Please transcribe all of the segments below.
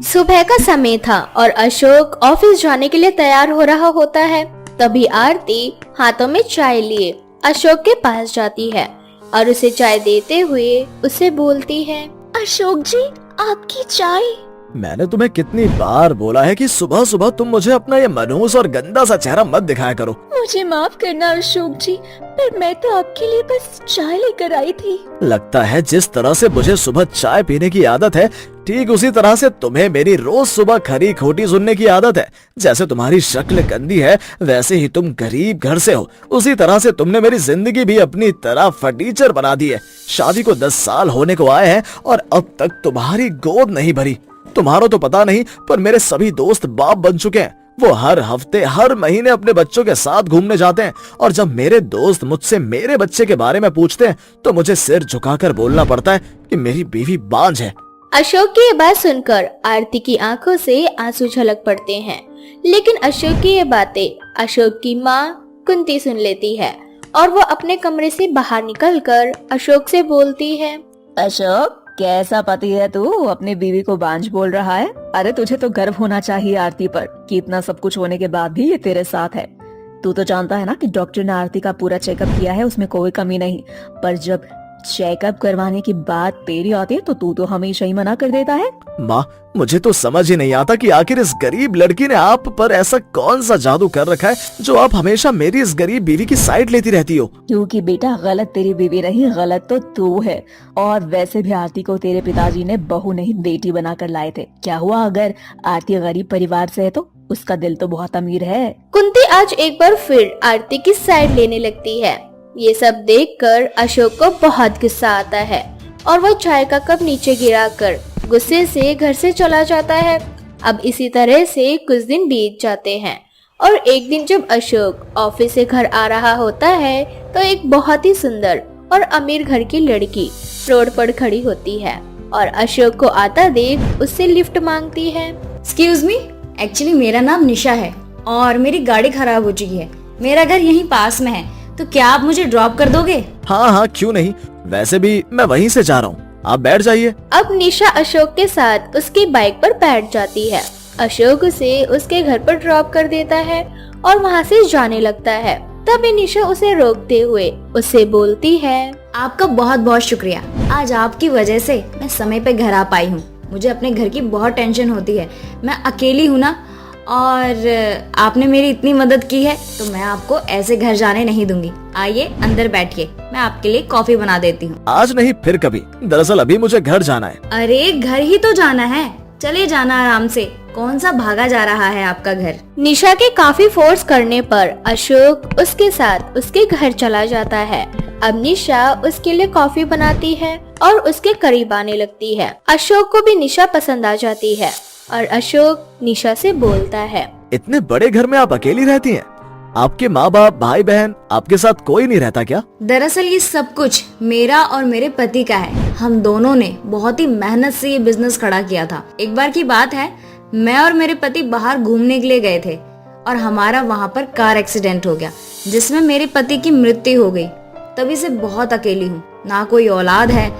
सुबह का समय था और अशोक ऑफिस जाने के लिए तैयार हो रहा होता है। तभी आरती हाथों में चाय लिए अशोक के पास जाती है और उसे चाय देते हुए उसे बोलती है, अशोक जी, आपकी चाय। मैंने तुम्हें कितनी बार बोला है कि सुबह सुबह तुम मुझे अपना ये मनहूस और गंदा सा चेहरा मत दिखाया करो। मुझे माफ करना अशोक जी, पर मैं तो आपके लिए बस चाय लेकर आई थी। लगता है जिस तरह से मुझे सुबह चाय पीने की आदत है, ठीक उसी तरह से तुम्हें मेरी रोज सुबह खरी खोटी सुनने की आदत है। जैसे तुम्हारी शक्ल गंदी है, वैसे ही तुम गरीब घर से हो, उसी तरह से तुमने मेरी जिंदगी भी अपनी तरह फर्नीचर बना दी है। शादी को 10 साल होने को आए हैं और अब तक तुम्हारी गोद नहीं भरी। तुम्हारा तो पता नहीं, पर मेरे सभी दोस्त बाप बन चुके हैं। वो हर हफ्ते हर महीने अपने बच्चों के साथ घूमने जाते हैं और जब मेरे दोस्त मुझसे मेरे बच्चे के बारे में पूछते हैं तो मुझे सिर झुकाकर बोलना पड़ता है कि मेरी बीवी बांझ है। अशोक की ये बात सुनकर आरती की आंखों से आंसू झलक पड़ते हैं, लेकिन अशोक की ये बातें अशोक की माँ कुंती सुन लेती है और वो अपने कमरे से बाहर निकलकर अशोक से बोलती है, अशोक, कैसा पति है तू, अपनी बीवी को बांझ बोल रहा है। अरे तुझे तो गर्व होना चाहिए आरती पर कि इतना सब कुछ होने के बाद भी ये तेरे साथ है। तू तो जानता है ना कि डॉक्टर ने आरती का पूरा चेकअप किया है, उसमें कोई कमी नहीं। पर जब चेकअप करवाने की बात तेरी आती है तो तू तो हमेशा ही मना कर देता है। माँ, मुझे तो समझ ही नहीं आता कि आखिर इस गरीब लड़की ने आप पर ऐसा कौन सा जादू कर रखा है जो आप हमेशा मेरी इस गरीब बीवी की साइड लेती रहती हो। क्योंकि बेटा, गलत तेरी बीवी नहीं, गलत तो तू है। और वैसे भी आरती को तेरे पिताजी ने बहू नहीं बेटी बनाकर लाए थे। क्या हुआ अगर आरती गरीब परिवार से है तो? उसका दिल तो बहुत अमीर है। कुंती आज एक बार फिर आरती की साइड लेने लगती है। ये सब देखकर अशोक को बहुत गुस्सा आता है और वो चाय का कप नीचे गिराकर गुस्से से घर से चला जाता है। अब इसी तरह से कुछ दिन बीत जाते हैं और एक दिन जब अशोक ऑफिस से घर आ रहा होता है तो एक बहुत ही सुंदर और अमीर घर की लड़की रोड पर खड़ी होती है और अशोक को आता देख उससे लिफ्ट मांगती है। एक्सक्यूज मी, एक्चुअली मेरा नाम निशा है और मेरी गाड़ी खराब हो चुकी है। मेरा घर यहीं पास में है, तो क्या आप मुझे ड्रॉप कर दोगे? हाँ हाँ, क्यों नहीं, वैसे भी मैं वहीं से जा रहा हूँ, आप बैठ जाइए। अब निशा अशोक के साथ उसकी बाइक पर बैठ जाती है। अशोक उसे उसके घर पर ड्रॉप कर देता है और वहाँ से जाने लगता है। तभी निशा उसे रोकते हुए उससे बोलती है, आपका बहुत बहुत शुक्रिया। आज आपकी वजह से मैं समय पे घर आ पाई हूँ। मुझे अपने घर की बहुत टेंशन होती है। मैं अकेली हूँ ना, और आपने मेरी इतनी मदद की है तो मैं आपको ऐसे घर जाने नहीं दूंगी। आइए अंदर बैठिए, मैं आपके लिए कॉफी बना देती हूँ। आज नहीं फिर कभी, दरअसल अभी मुझे घर जाना है। अरे घर ही तो जाना है, चले जाना आराम से। कौन सा भागा जा रहा है आपका घर? निशा के काफी फोर्स करने पर अशोक उसके साथ उसके घर चला जाता है। अब निशा उसके लिए कॉफी बनाती है और उसके करीब आने लगती है। अशोक को भी निशा पसंद आ जाती है और अशोक निशा से बोलता है, इतने बड़े घर में आप अकेली रहती हैं? आपके माँ बाप, भाई बहन, आपके साथ कोई नहीं रहता क्या? दरअसल ये सब कुछ मेरा और मेरे पति का है। हम दोनों ने बहुत ही मेहनत से ये बिजनेस खड़ा किया था। एक बार की बात है, मैं और मेरे पति बाहर घूमने के लिए गए थे और हमारा वहाँ पर कार एक्सीडेंट हो गया, जिसमें मेरे पति की मृत्यु हो गई। तभी से बहुत अकेली हूँ, ना कोई औलाद है।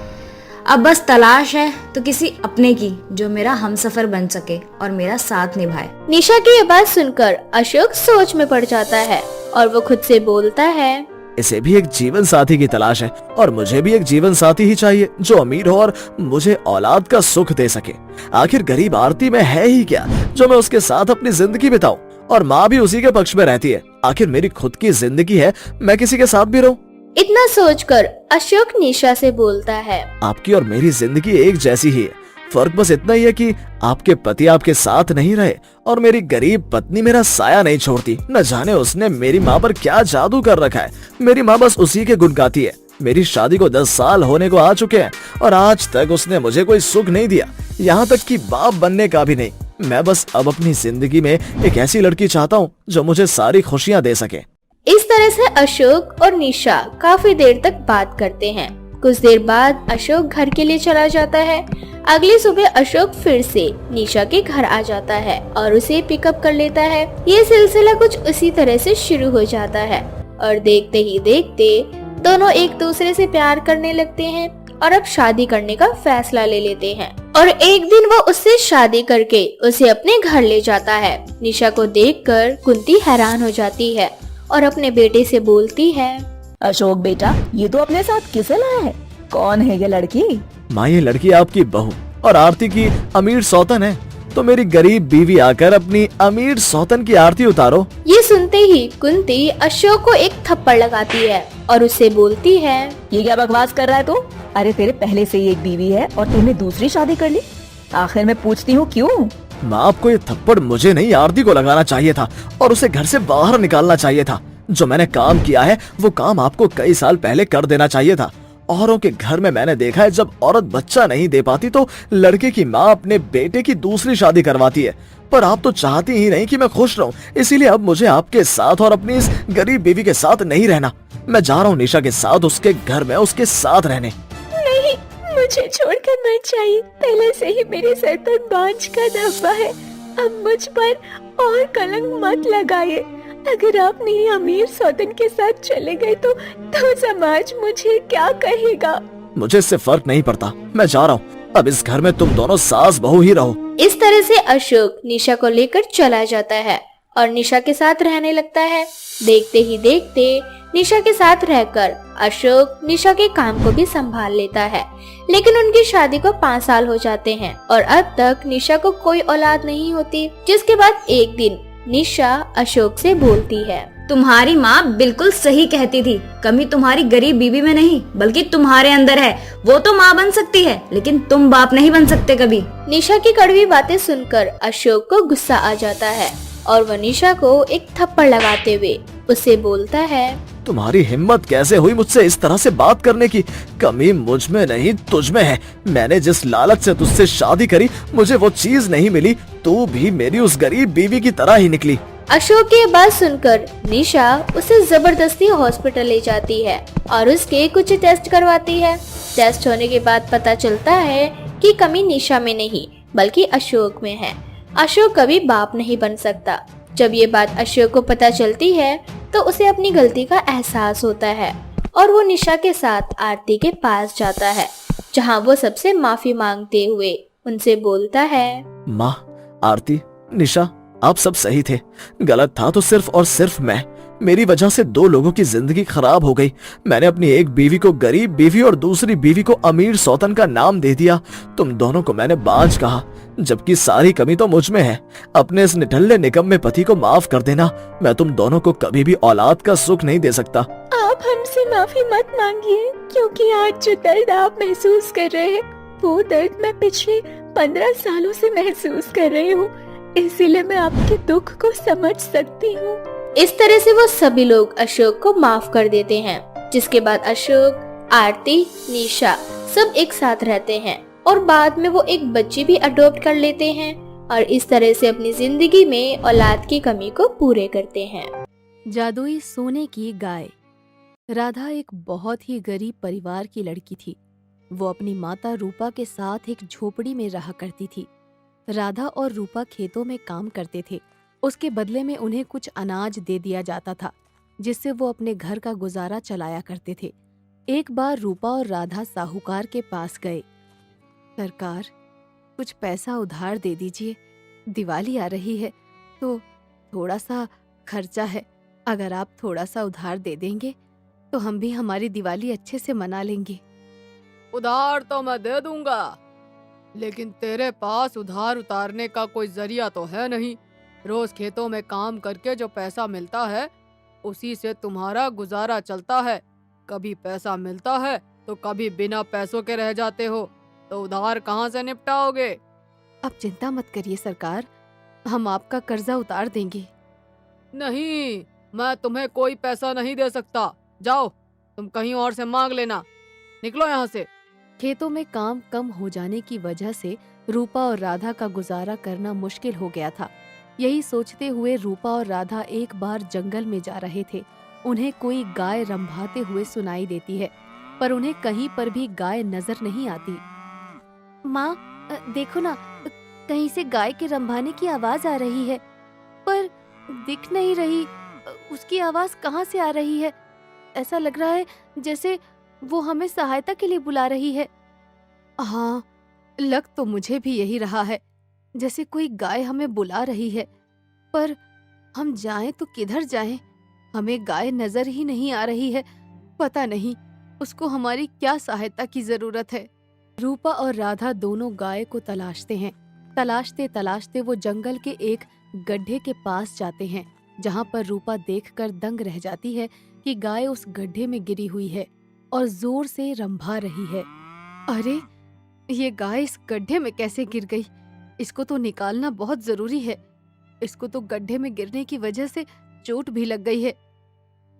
अब बस तलाश है तो किसी अपने की जो मेरा हमसफर बन सके और मेरा साथ निभाए। निशा की ये बात सुनकर अशोक सोच में पड़ जाता है और वो खुद से बोलता है, इसे भी एक जीवन साथी की तलाश है और मुझे भी एक जीवन साथी ही चाहिए जो अमीर हो और मुझे औलाद का सुख दे सके। आखिर गरीब आरती में है ही क्या जो मैं उसके साथ अपनी जिंदगी बिताऊं, और माँ भी उसी के पक्ष में रहती है। आखिर मेरी खुद की जिंदगी है, मैं किसी के साथ भी रहूं। इतना सोचकर अशोक निशा से बोलता है, आपकी और मेरी जिंदगी एक जैसी ही है, फर्क बस इतना ही है कि आपके पति आपके साथ नहीं रहे और मेरी गरीब पत्नी मेरा साया नहीं छोड़ती। न जाने उसने मेरी माँ पर क्या जादू कर रखा है। मेरी माँ बस उसी के गुण गाती है। मेरी शादी को 10 साल होने को आ चुके हैं और आज तक उसने मुझे कोई सुख नहीं दिया, यहाँ तक कि बाप बनने का भी नहीं। मैं बस अब अपनी जिंदगी में एक ऐसी लड़की चाहता हूँ जो मुझे सारी खुशियाँ दे सके। इस तरह से अशोक और निशा काफी देर तक बात करते हैं। कुछ देर बाद अशोक घर के लिए चला जाता है। अगली सुबह अशोक फिर से निशा के घर आ जाता है और उसे पिकअप कर लेता है। ये सिलसिला कुछ उसी तरह से शुरू हो जाता है और देखते ही देखते दोनों एक दूसरे से प्यार करने लगते हैं और अब शादी करने का फैसला ले लेते हैं। और एक दिन वो उससे शादी करके उसे अपने घर ले जाता है। निशा को देखकर कुंती हैरान हो जाती है और अपने बेटे से बोलती है, अशोक बेटा, ये तो अपने साथ किसे लाया है? कौन है ये लड़की? माँ, ये लड़की आपकी बहू और आरती की अमीर सौतन है। तो मेरी गरीब बीवी आकर अपनी अमीर सौतन की आरती उतारो। ये सुनते ही कुंती अशोक को एक थप्पड़ लगाती है और उससे बोलती है, ये क्या बकवास कर रहा है तू? अरे तेरे पहले से ही एक बीवी है और तूने दूसरी शादी कर ली। आखिर मैं पूछती हूँ क्यों? माँ, आपको ये थप्पड़ मुझे नहीं, आरती को लगाना चाहिए था और उसे घर से बाहर निकालना चाहिए था। जो मैंने काम किया है वो काम आपको कई साल पहले कर देना चाहिए था। औरों के घर में मैंने देखा है, जब औरत बच्चा नहीं दे पाती तो लड़के की माँ अपने बेटे की दूसरी शादी करवाती है। पर आप तो चाहती ही नहीं कि मैं खुश रहूं, इसीलिए अब मुझे आपके साथ और अपनी इस गरीब बीवी के साथ नहीं रहना। मैं जा रहा हूँ निशा के साथ उसके घर में उसके साथ रहने। नहीं, मुझे छोड़कर मत जाइए। पहले से ही मेरे सर पर बांझ का धब्बा है। अब मुझ पर और कलंक मत लगाइए। अगर आप मेरी अमीर सौतन के साथ चले गए तो समाज मुझे क्या कहेगा? मुझे इससे फर्क नहीं पड़ता, मैं जा रहा हूँ। अब इस घर में तुम दोनों सास बहू ही रहो। इस तरह से अशोक निशा को लेकर चला जाता है और निशा के साथ रहने लगता है। देखते ही देखते निशा के साथ रहकर अशोक निशा के काम को भी संभाल लेता है। लेकिन उनकी शादी को 5 साल हो जाते हैं और अब तक निशा को कोई औलाद नहीं होती। जिसके बाद एक दिन निशा अशोक से बोलती है, तुम्हारी माँ बिल्कुल सही कहती थी। कमी तुम्हारी गरीब बीबी में नहीं बल्कि तुम्हारे अंदर है। वो तो माँ बन सकती है लेकिन तुम बाप नहीं बन सकते कभी। निशा की कड़वी बातें सुनकर अशोक को गुस्सा आ जाता है और वह निशा को एक थप्पड़ लगाते हुए उसे बोलता है, तुम्हारी हिम्मत कैसे हुई मुझसे इस तरह से बात करने की? कमी मुझ में नहीं तुझ में है। मैंने जिस लालच से तुझसे शादी करी मुझे वो चीज नहीं मिली। तू भी मेरी उस गरीब बीवी की तरह ही निकली। अशोक की बात सुनकर निशा उसे जबरदस्ती हॉस्पिटल ले जाती है और उसके कुछ टेस्ट करवाती है। टेस्ट होने के बाद पता चलता है कि कमी निशा में नहीं बल्कि अशोक में है। अशोक कभी बाप नहीं बन सकता। जब ये बात अशोक को पता चलती है तो उसे अपनी गलती का एहसास होता है और वो निशा के साथ आरती के पास जाता है, जहाँ वो सबसे माफी मांगते हुए उनसे बोलता है, माँ, आरती, निशा, आप सब सही थे। गलत था तो सिर्फ और सिर्फ मैं। मेरी वजह से 2 लोगों की जिंदगी खराब हो गई। मैंने अपनी एक बीवी को गरीब बीवी और दूसरी बीवी को अमीर सौतन का नाम दे दिया। तुम दोनों को मैंने बांझ कहा, जबकि सारी कमी तो मुझ में है। अपने इस निठल्ले निकम्मे पति को माफ कर देना। मैं तुम दोनों को कभी भी औलाद का सुख नहीं दे सकता। आप हमसे माफी मत मांगिए, क्योंकि आज जो दर्द आप महसूस कर रहे हैं वो दर्द मैं पिछले 15 सालों से महसूस कर रही हूँ। इसीलिए मैं आपके दुख को समझ सकती हूँ। इस तरह से वो सभी लोग अशोक को माफ कर देते हैं। जिसके बाद अशोक, आरती, निशा सब एक साथ रहते हैं और बाद में वो एक बच्ची भी अडॉप्ट कर लेते हैं और इस तरह से अपनी जिंदगी में औलाद की कमी को पूरे करते हैं। जादुई सोने की गाय। राधा एक बहुत ही गरीब परिवार की लड़की थी। वो अपनी माता रूपा के साथ एक झोपड़ी में रहा करती थी। राधा और रूपा खेतों में काम करते थे। उसके बदले में उन्हें कुछ अनाज दे दिया जाता था, जिससे वो अपने घर का गुजारा चलाया करते थे। एक बार रूपा और राधा साहूकार के पास गए। सरकार, कुछ पैसा उधार दे दीजिए। दिवाली आ रही है तो थोड़ा सा खर्चा है। अगर आप थोड़ा सा उधार दे देंगे तो हम भी हमारी दिवाली अच्छे से मना लेंगे। उधार तो मैं दे दूंगा, लेकिन तेरे पास उधार उतारने का कोई जरिया तो है नहीं। रोज खेतों में काम करके जो पैसा मिलता है उसी से तुम्हारा गुजारा चलता है। कभी पैसा मिलता है तो कभी बिना पैसों के रह जाते हो, तो उधार कहाँ से निपटाओगे? अब चिंता मत करिए सरकार, हम आपका कर्जा उतार देंगे। नहीं, मैं तुम्हें कोई पैसा नहीं दे सकता। जाओ, तुम कहीं और से मांग लेना। निकलो यहाँ से। खेतों में काम कम हो जाने की वजह से रूपा और राधा का गुजारा करना मुश्किल हो गया था। यही सोचते हुए रूपा और राधा एक बार जंगल में जा रहे थे। उन्हें कोई गाय रंभाते हुए सुनाई देती है, पर उन्हें कहीं पर भी गाय नजर नहीं आती। माँ, देखो ना, कहीं से गाय के रंभाने की आवाज आ रही है, पर दिख नहीं रही। उसकी आवाज कहाँ से आ रही है? ऐसा लग रहा है जैसे वो हमें सहायता के लिए बुला रही है। हाँ, लग तो मुझे भी यही रहा है, जैसे कोई गाय हमें बुला रही है, पर हम जाएं तो किधर जाएं? हमें गाय नजर ही नहीं आ रही है। पता नहीं उसको हमारी क्या सहायता की जरूरत है। रूपा और राधा दोनों गाय को तलाशते हैं। तलाशते तलाशते वो जंगल के एक गड्ढे के पास जाते हैं, जहां पर रूपा देखकर दंग रह जाती है कि गाय उस गड्ढे में गिरी हुई है और जोर से रंभा रही है। अरे, ये गाय इस गड्ढे में कैसे गिर गई? इसको तो निकालना बहुत जरूरी है। इसको तो गड्ढे में गिरने की वजह से चोट भी लग गई है।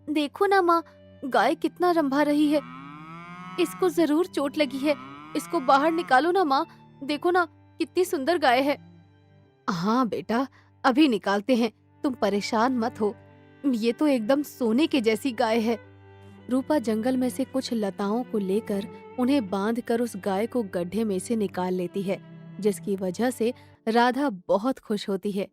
देखो ना माँ, गाय कितना रंभा रही है। इसको जरूर चोट लगी है। इसको बाहर निकालो ना माँ। देखो ना, कितनी सुंदर गाय है। हाँ बेटा, अभी निकालते हैं, तुम परेशान मत हो। ये तो एकदम सोने के जैसी गाय है। रूपा जंगल में से कुछ लताओं को लेकर उन्हें बांधकर उस गाय को गड्ढे में से निकाल लेती है, जिसकी वजह से राधा बहुत खुश होती है।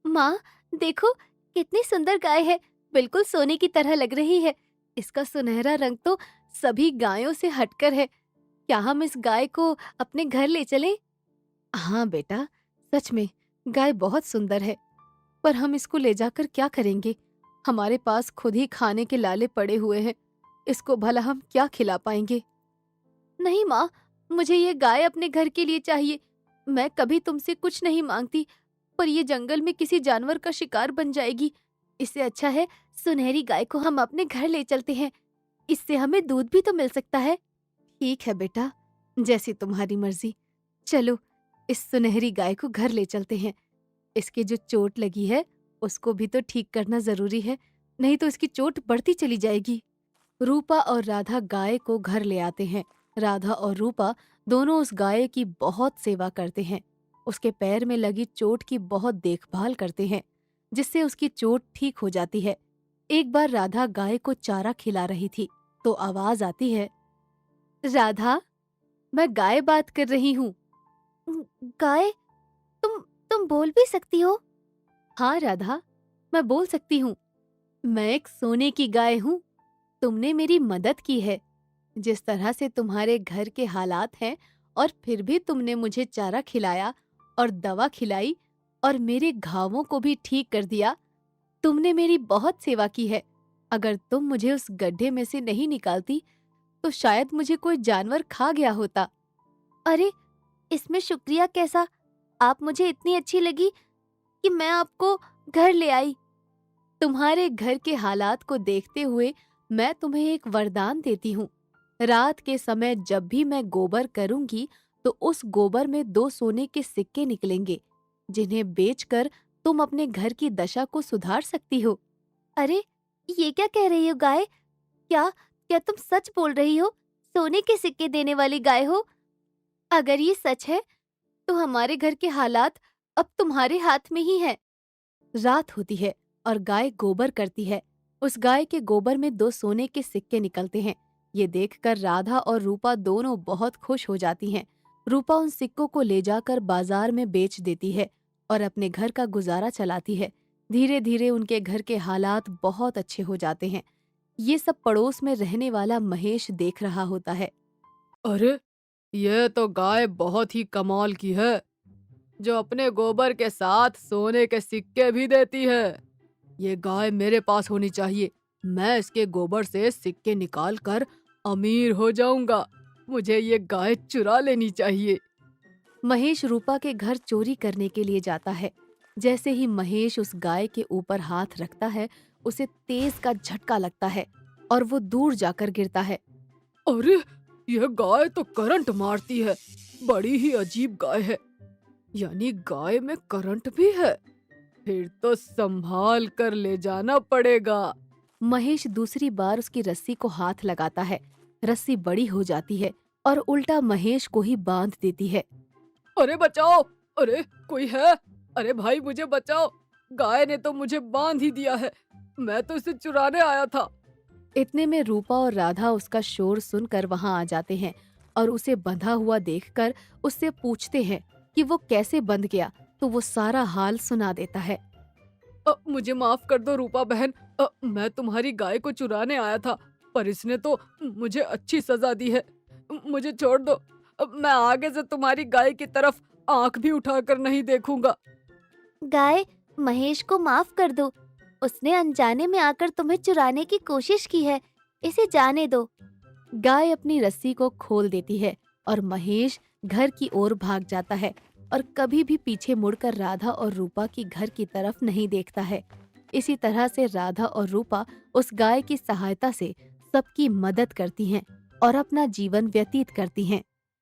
माँ, देखो कितनी सुंदर गाय है, बिल्कुल सोने की तरह लग रही है। इसका सुनहरा रंग तो सभी गायों से हटकर है। क्या हम इस गाय को अपने घर ले चलें? हाँ बेटा, सच में गाय बहुत सुंदर है, पर हम इसको ले जाकर क्या करेंगे? हमारे पास खुद ही खाने के लाले पड़े हुए हैं। इसको भला हम क्या खिला पाएंगे? नहीं माँ, मुझे ये गाय अपने घर के लिए चाहिए। मैं कभी तुमसे कुछ नहीं मांगती, पर ये जंगल में किसी जानवर का शिकार बन जाएगी। इससे अच्छा है सुनहरी गाय को हम अपने घर ले चलते हैं। इससे हमें दूध भी तो मिल सकता है। ठीक है बेटा, जैसी तुम्हारी मर्जी। चलो, इस सुनहरी गाय को घर ले चलते हैं। इसके जो चोट लगी है उसको भी तो ठीक करना जरूरी है, नहीं तो इसकी चोट बढ़ती चली जाएगी। रूपा और राधा गाय को घर ले आते हैं। राधा और रूपा दोनों उस गाय की बहुत सेवा करते हैं। उसके पैर में लगी चोट की बहुत देखभाल करते हैं, जिससे उसकी चोट ठीक हो जाती है। एक बार राधा गाय को चारा खिला रही थी तो आवाज आती है, राधा, मैं गाय बात कर रही हूँ। गाय? तुम बोल भी सकती हो? हाँ राधा, मैं बोल सकती हूँ। मैं एक सोने की गाय हूँ। तुमने मेरी मदद की है। जिस तरह से तुम्हारे घर के हालात हैं, और फिर भी तुमने मुझे चारा खिलाया और दवा खिलाई और मेरे घावों को भी ठीक कर दिया। तुमने मेरी बहुत सेवा की है। अगर तुम मुझे उस गड्ढे में से नहीं निकालती तो शायद मुझे कोई जानवर खा गया होता। अरे, इसमें शुक्रिया कैसा? आप मुझे इतनी अच्छी लगी कि मैं आपको घर ले आई। तुम्हारे घर के हालात को देखते हुए मैं तुम्हें एक वरदान देती हूँ। रात के समय जब भी मैं गोबर करूंगी तो उस गोबर में 2 सोने के सिक्के निकलेंगे, जिन्हें बेचकर तुम अपने घर की दशा को सुधार सकती हो। अरे, ये क्या कह रही हो गाय? क्या तुम सच बोल रही हो? सोने के सिक्के देने वाली गाय हो? अगर ये सच है तो हमारे घर के हालात अब तुम्हारे हाथ में ही है। रात होती है और गाय गोबर करती है। उस गाय के गोबर में 2 सोने के सिक्के निकलते हैं। ये देखकर राधा और रूपा दोनों बहुत खुश हो जाती हैं। रूपा उन सिक्कों को ले जाकर बाजार में बेच देती है और अपने घर का गुजारा चलाती है। धीरे धीरे उनके घर के हालात बहुत अच्छे हो जाते हैं। ये सब पड़ोस में रहने वाला महेश देख रहा होता है। अरे, ये तो गाय बहुत ही कमाल की है, जो अपने गोबर के साथ सोने के सिक्के भी देती है। ये गाय मेरे पास होनी चाहिए। मैं इसके गोबर से सिक्के निकाल कर अमीर हो जाऊंगा। मुझे ये गाय चुरा लेनी चाहिए। महेश रूपा के घर चोरी करने के लिए जाता है। जैसे ही महेश उस गाय के ऊपर हाथ रखता है, उसे तेज का झटका लगता है और वो दूर जाकर गिरता है। अरे, यह गाय तो करंट मारती है। बड़ी ही अजीब गाय है। यानी गाय में करंट भी है। फिर तो संभाल कर ले जाना पड़ेगा। महेश दूसरी बार उसकी रस्सी को हाथ लगाता है। रस्सी बड़ी हो जाती है और उल्टा महेश को ही बांध देती है। अरे बचाओ! अरे, कोई है? अरे भाई, मुझे बचाओ! गाय ने तो मुझे बांध ही दिया है। मैं तो इसे चुराने आया था। इतने में रूपा और राधा उसका शोर सुनकर वहां आ जाते हैं और उसे बंधा हुआ देखकर उससे पूछते हैं कि वो कैसे बंध गया। तो वो सारा हाल सुना देता है। मुझे माफ कर दो रूपा बहन। मैं तुम्हारी गाय को चुराने आया था, पर इसने तो मुझे अच्छी सजा दी है। मुझे छोड़ दो। अब मैं आगे से तुम्हारी गाय की तरफ आंख भी उठाकर नहीं देखूंगा। गाय, महेश को माफ कर दो। उसने अनजाने में आकर तुम्हें चुराने की कोशिश की है, इसे जाने दो। गाय अपनी रस्सी को खोल देती है और महेश घर की ओर भाग जाता है और कभी भी पीछे मुड़कर राधा और रूपा की घर की तरफ नहीं देखता है। इसी तरह से राधा और रूपा उस गाय की सहायता से सबकी मदद करती हैं और अपना जीवन व्यतीत करती हैं।